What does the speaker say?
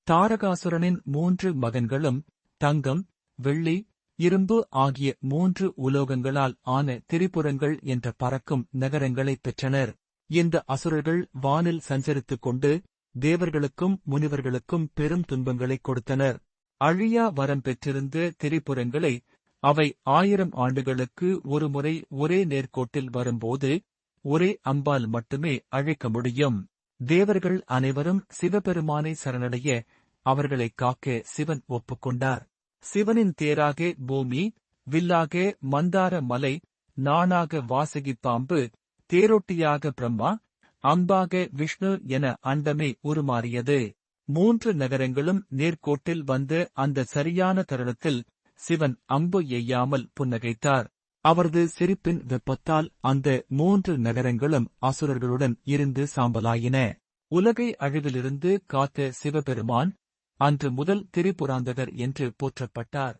தாரகாசுரனின் 3 மகன்களும் தங்கம், வெள்ளி, இரும்பு ஆகிய 3 உலோகங்களால் ஆன திரிபுரங்கள் என்ற பறக்கும் நகரங்களைப் பெற்றனர். இந்த அசுரர்கள் வானில் சஞ்சரித்துக் கொண்டு தேவர்களுக்கும் முனிவர்களுக்கும் பெரும் துன்பங்களைக் கொடுத்தனர். அழியா வரம் பெற்றிருந்த திரிபுரங்களை அவை 1000 ஆண்டுகளுக்கு ஒருமுறை ஒரே நேர்கோட்டில் வரும்போது ஒரே அம்பால் மட்டுமே அழிக்க முடியும். தேவர்கள் அனைவரும் சிவபெருமானை சரணடைய அவர்களைக் காக்க சிவன் ஒப்புக்கொண்டார். சிவனின் தேராக பூமி, வில்லாக மந்தார மலை, நாணாக வாசகி பாம்பு, தேரொட்டியாக பிரம்மா, அம்பாக விஷ்ணு என அண்டமே உருமாறியது. 3 நகரங்களும் நேர்கோட்டில் வந்து அந்த சரியான தருணத்தில் சிவன் அம்பு எய்யாமல் புன்னகைத்தார். அவரது சிரிப்பின் வெப்பத்தால் அந்த 3 நகரங்களும் அசுரர்களுடன் இருந்து சாம்பலாயின. உலகை அழிவிலிருந்து காத்த சிவபெருமான் அன்று முதல் திரிபுராந்தகர் என்று போற்றப்பட்டார்.